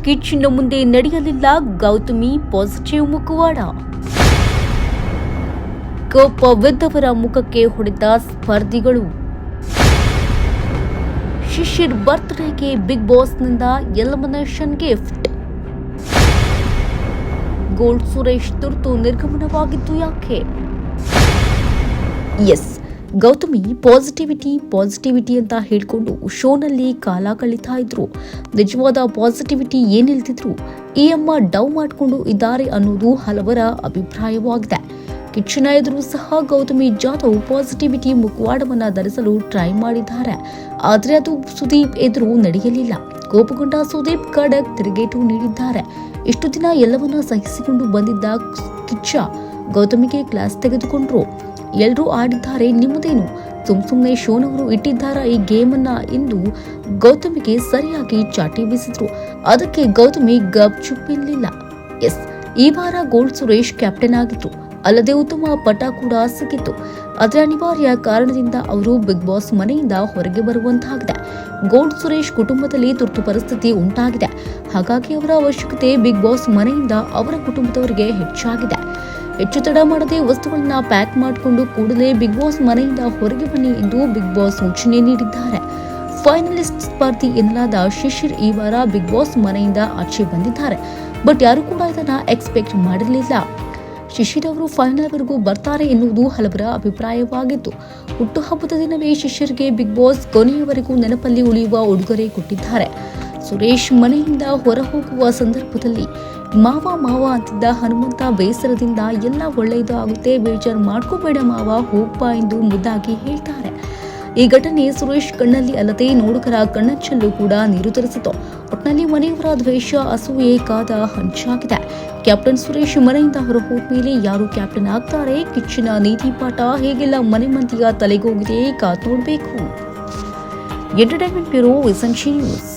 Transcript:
ಕಿಚ್ಚನ ಮುಂದೆ ನಡೆಯಲಿಲ್ಲ ಗೌತಮಿ ಪಾಸಿಟಿವ್ ಮುಖವಾಡ. ಕೋಪವಿದ್ದವರ ಮುಖಕ್ಕೆ ಹೊಡೆದ ಸ್ಪರ್ಧಿಗಳು. ಶಿಶಿರ್ ಬರ್ತ್ಡೇಗೆ ಬಿಗ್ ಬಾಸ್ನಿಂದ ಎಲಿಮಿನೇಷನ್ ಗಿಫ್ಟ್. ಗೋಲ್ಡ್ ಸುರೇಶ್ ತುರ್ತು ನಿರ್ಗಮನವಾಗಿದ್ದು ಯಾಕೆ? ಎಸ್, ಗೌತಮಿ ಪಾಸಿಟಿವಿಟಿ ಅಂತ ಹೇಳ್ಕೊಂಡು ಶೋನಲ್ಲಿ ಕಾಲ ಕಳೀತಾ ಇದ್ರು. ನಿಜವಾದ ಪಾಸಿಟಿವಿಟಿ ಏನಿಲ್ದಿದ್ರು ಈ ಅಮ್ಮ ಡೌ ಮಾಡಿಕೊಂಡು ಇದ್ದಾರೆ ಅನ್ನೋದು ಹಲವರ ಅಭಿಪ್ರಾಯವಾಗಿದೆ. ಕಿಚ್ಚನ ಎದುರು ಸಹ ಗೌತಮಿ ಜಾಧವ್ ಪಾಸಿಟಿವಿಟಿ ಮುಖವಾಡವನ್ನ ಧರಿಸಲು ಟ್ರೈ ಮಾಡಿದ್ದಾರೆ. ಆದರೆ ಅದು ಸುದೀಪ್ ಎದುರು ನಡೆಯಲಿಲ್ಲ. ಕೋಪಗೊಂಡ ಸುದೀಪ್ ಖಡಕ್ ತಿರುಗೇಟು ನೀಡಿದ್ದಾರೆ. ಇಷ್ಟು ದಿನ ಎಲ್ಲವನ್ನ ಸಹಿಸಿಕೊಂಡು ಬಂದಿದ್ದ ಕಿಚ್ಚ ಗೌತಮಿಗೆ ಕ್ಲಾಸ್ ತೆಗೆದುಕೊಂಡ್ರು. ಎಲ್ಲರೂ ಆಡಿದ್ದಾರೆ, ನಿಮ್ಮದೇನು? ಸುಮ್ನೆ ಶೋನವರು ಇಟ್ಟಿದ್ದಾರ ಈ ಗೇಮ್ ಅನ್ನ ಎಂದು ಗೌತಮಿಗೆ ಸರಿಯಾಗಿ ಚಾಟಿ ಬೀಸಿದ್ರು. ಅದಕ್ಕೆ ಗೌತಮಿ ಗಪ್ ಚುಪ್ಪಿರಲಿಲ್ಲ. ಎಸ್, ಈ ವಾರ ಗೋಲ್ಡ್ ಸುರೇಶ್ ಕ್ಯಾಪ್ಟನ್ ಆಗಿದ್ರು. ಅಲ್ಲದೆ ಉತ್ತಮ ಪಟ ಕೂಡ ಸಿಕ್ಕಿತ್ತು. ಆದರೆ ಅನಿವಾರ್ಯ ಕಾರಣದಿಂದ ಅವರು ಬಿಗ್ ಬಾಸ್ ಮನೆಯಿಂದ ಹೊರಗೆ ಬರುವಂತಾಗಿದೆ. ಗೋಲ್ಡ್ ಸುರೇಶ್ ಕುಟುಂಬದಲ್ಲಿ ತುರ್ತು ಪರಿಸ್ಥಿತಿ ಉಂಟಾಗಿದೆ. ಹಾಗಾಗಿ ಅವರ ಅವಶ್ಯಕತೆ ಬಿಗ್ ಬಾಸ್ ಮನೆಯಿಂದ ಅವರ ಕುಟುಂಬದವರಿಗೆ ಹೆಚ್ಚಾಗಿದೆ. ಹೆಚ್ಚು ತಡ ಮಾಡದೆ ವಸ್ತುಗಳನ್ನ ಪ್ಯಾಕ್ ಮಾಡಿಕೊಂಡು ಕೂಡಲೇ ಬಿಗ್ ಬಾಸ್ ಮನೆಯಿಂದ ಹೊರಗೆ ಬನ್ನಿ ಎಂದು ಬಿಗ್ ಬಾಸ್ ಸೂಚನೆ ನೀಡಿದ್ದಾರೆ. ಫೈನಲಿಸ್ಟ್ ಸ್ಪರ್ಧಿ ಎನ್ನಲಾದ ಶಿಶಿರ್ ಈ ವಾರ ಬಿಗ್ ಬಾಸ್ ಮನೆಯಿಂದ ಆಚೆ ಬಂದಿದ್ದಾರೆ. ಬಟ್ ಯಾರು ಕೂಡ ಇದನ್ನ ಎಕ್ಸ್ಪೆಕ್ಟ್ ಮಾಡಿರಲಿಲ್ಲ. ಶಿಶಿರ್ ಅವರು ಫೈನಲ್ ವರೆಗೂ ಬರ್ತಾರೆ ಎನ್ನುವುದು ಹಲವರ ಅಭಿಪ್ರಾಯವಾಗಿತ್ತು. ಹುಟ್ಟುಹಬ್ಬದ ದಿನವೇ ಶಿಶಿರ್ಗೆ ಬಿಗ್ ಬಾಸ್ ಕೊನೆಯವರೆಗೂ ನೆನಪಲ್ಲಿ ಉಳಿಯುವ ಉಡುಗೊರೆ ಕೊಟ್ಟಿದ್ದಾರೆ. ಸುರೇಶ್ ಮನೆಯಿಂದ ಹೊರ ಹೋಗುವ ಸಂದರ್ಭದಲ್ಲಿ ಮಾವ ಅಂತಿದ್ದ ಹನುಮಂತ ಬೇಸರದಿಂದ ಎಲ್ಲ ಒಳ್ಳೆಯದು ಆಗುತ್ತೆ, ಬೇಜಾರು ಮಾಡ್ಕೋಬೇಡ ಮಾವ, ಹೋಗ್ಬಾ ಎಂದು ಮುದ್ದಾಗಿ ಹೇಳ್ತಾರೆ. ಈ ಘಟನೆ ಸುರೇಶ್ ಕಣ್ಣಲ್ಲಿ ಅಲ್ಲದೆ ನೋಡುಗರ ಕಣ್ಣಚ್ಚಲ್ಲೂ ಕೂಡ ನೀರು ತರಿಸಿತು. ಒಟ್ನಲ್ಲಿ ಮನೆಯವರ ದ್ವೇಷ, ಅಸೂಯೆ ಕಾದ ಹಂಚಾಗಿದೆ. ಕ್ಯಾಪ್ಟನ್ ಸುರೇಶ್ ಮನೆಯಿಂದ ಹೊರ ಹೋದ್ಮೇಲೆ ಯಾರು ಕ್ಯಾಪ್ಟನ್ ಆಗ್ತಾರೆ? ಕಿಚ್ಚನ ನೀತಿ ಪಾಠ ಹೇಗೆಲ್ಲ ಮನೆ ಮಂದಿಯ ತಲೆಗೋಗಿದೆ, ಕಾದ್ ನೋಡಬೇಕು. Entertainment bureau, SNC news.